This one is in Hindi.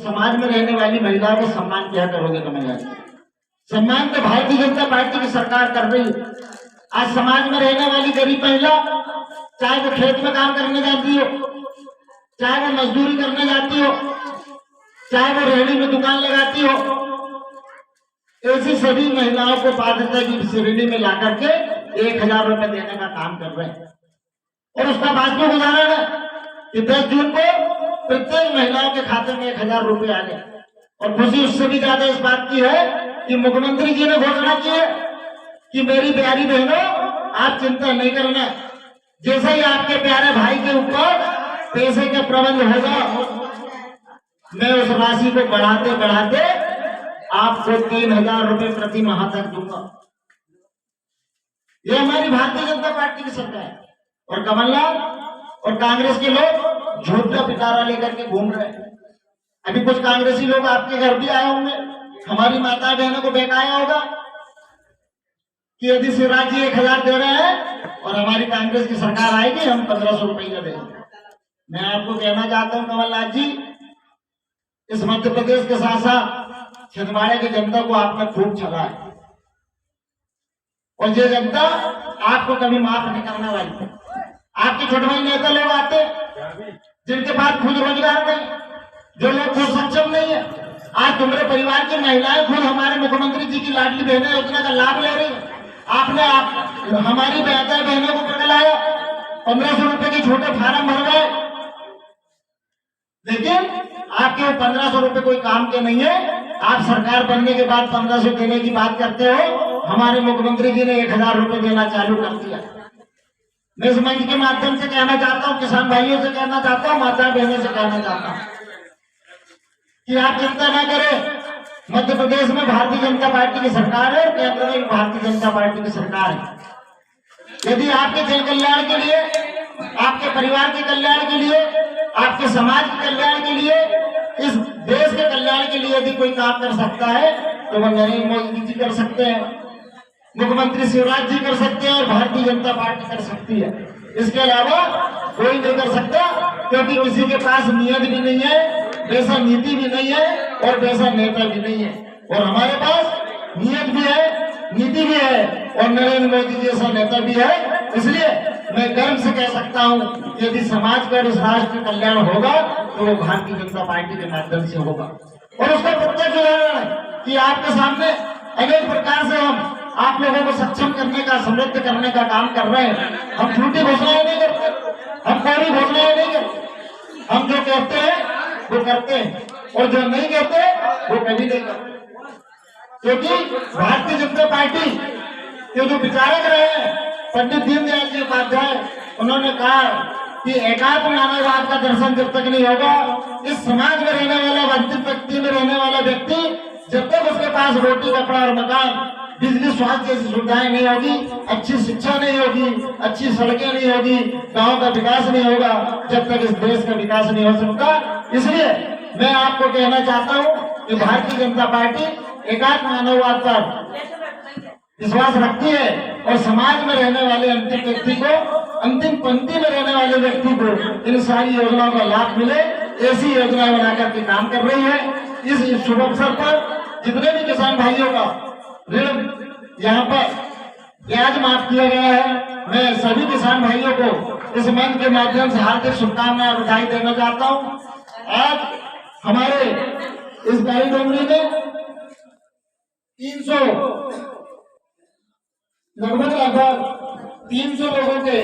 समाज में रहने वाली महिलाओं को सम्मान क्या करोगे कमलनाथ जी? सम्मान तो भारतीय जनता पार्टी की सरकार कर रही है। आज समाज में रहने वाली गरीब महिला, चाहे वो खेत में काम करने जाती हो, चाहे वो मजदूरी करने जाती हो, चाहे वो रेहड़ी में दुकान लगाती हो, ऐसी सभी महिलाओं को पात्रता की श्रेणी में ला करके 1000 रुपए देने का काम कर रहे हैं। और उसका वास्तविक उदाहरण है कि 10 जून को प्रत्येक महिलाओं के खाते में 1000 रुपए आ गए। और खुशी उससे भी ज्यादा इस बात की है कि मुख्यमंत्री जी ने घोषणा की है कि मेरी प्यारी बहनों, आप चिंता नहीं करना, जैसे ही आपके प्यारे भाई के ऊपर पैसे का प्रबंध होगा, मैं उस राशि को बढ़ाते बढ़ाते आपको 3000 रुपए प्रति माह तक दूंगा। ये हमारी भारतीय जनता पार्टी की सरकार है। और कमलनाथ और कांग्रेस के लोग झूठ का पिटारा लेकर के घूम रहे हैं। अभी कुछ कांग्रेसी लोग आपके घर भी आए होंगे, हमारी माता बहनों को बहकाया होगा कि यदि शिवराज जी 1000 दे रहे हैं और हमारी कांग्रेस की सरकार आएगी, हम 1500 रुपया देंगे। मैं आपको कहना चाहता हूं कमलनाथ जी, इस मध्य प्रदेश के साथ साथ छिंदवाड़ा की जनता को आपने खूब छला है और ये जनता आपको कभी माफ नहीं करने वाली। आपके छोटे भाई नेता लोग आते जिनके पास खुद रोजगार नहीं, जो लोग खुद सक्षम नहीं है। आज तुम्हारे परिवार की महिलाएं खुद हमारे मुख्यमंत्री जी की लाडली बहनें योजना का लाभ ले रही है। आपने हमारी बहनों को पकड़ाया, 1500 रुपए के छोटे फार्म भर गए, लेकिन आपके 1500 रुपए कोई काम के नहीं है। आप सरकार बनने के बाद 1500 देने की बात करते हो। हमारे मुख्यमंत्री जी ने 1000 रुपए देना चालू कर दिया। मैं इस मंच के माध्यम से कहना चाहता हूँ, किसान भाइयों से कहना चाहता हूँ, माता बहनों से कहना चाहता हूँ कि आप चिंता ना करें। मध्य प्रदेश में भारतीय जनता पार्टी की सरकार है, केंद्र में भारतीय जनता पार्टी की सरकार है। यदि आपके जन कल्याण के लिए, आपके परिवार के कल्याण के लिए, आपके समाज के कल्याण के लिए, इस देश के कल्याण के लिए यदि कोई काम कर सकता है तो वह नरेंद्र मोदी जी कर सकते हैं, मुख्यमंत्री शिवराज जी कर सकते हैं और भारतीय जनता पार्टी कर सकती है। इसके अलावा कोई नहीं कर सकता, क्योंकि किसी के पास नियत भी नहीं है, वैसा नीति भी नहीं है और वैसा नेता भी नहीं है। और हमारे पास नियत भी है, नीति भी है और नरेंद्र मोदी जैसा नेता भी है। इसलिए मैं गर्व से कह सकता हूं, यदि समाज का इस राष्ट्र का कल्याण होगा तो वो भारतीय जनता पार्टी के माध्यम से होगा। और उसका प्रत्यक्ष उदाहरण है कि आपके सामने अनेक प्रकार से हम आप लोगों को सक्षम करने का, समृद्ध करने का काम कर रहे हैं। हम झूठी घोषणाएं नहीं करते, हम कोरी घोषणाएं नहीं करते। हम जो कहते हैं वो करते हैं और जो नहीं कहते वो कभी नहीं करते। क्योंकि भारतीय जनता पार्टी के जो विचारक रहे हैं पंडित दीनदयाल जी उपाध्याय, उन्होंने कहा कि एकात्म मानववाद का दर्शन जब तक नहीं होगा, इस समाज में रहने वाला, वंचित व्यक्ति में रहने वाला व्यक्ति, जब तक उसके पास रोटी, कपड़ा और मकान, बिजली, स्वास्थ्य जैसी सुविधाएं नहीं होगी, अच्छी शिक्षा नहीं होगी, अच्छी सड़कें नहीं होगी, गांव का विकास नहीं होगा, जब तक इस देश का विकास नहीं हो सकता। इसलिए मैं आपको कहना चाहता हूं कि भारतीय जनता पार्टी एकात्म मानववाद पर विश्वास रखती है और समाज में रहने वाले अंतिम व्यक्ति को, अंतिम पंक्ति में रहने वाले व्यक्ति को इन सारी योजनाओं का लाभ मिले, ऐसी योजनाएं बनाकर के काम कर रही है। इस शुभ अवसर पर जितने भी किसान भाइयों का ऋण यहाँ पर ब्याज माफ किया गया है, मैं सभी किसान भाइयों को इस मंच के माध्यम से हार्दिक शुभकामनाएं बधाई देना चाहता हूँ। आज हमारे इस गाड़ी डोंगरी में 300 लगभग 300 लोगों के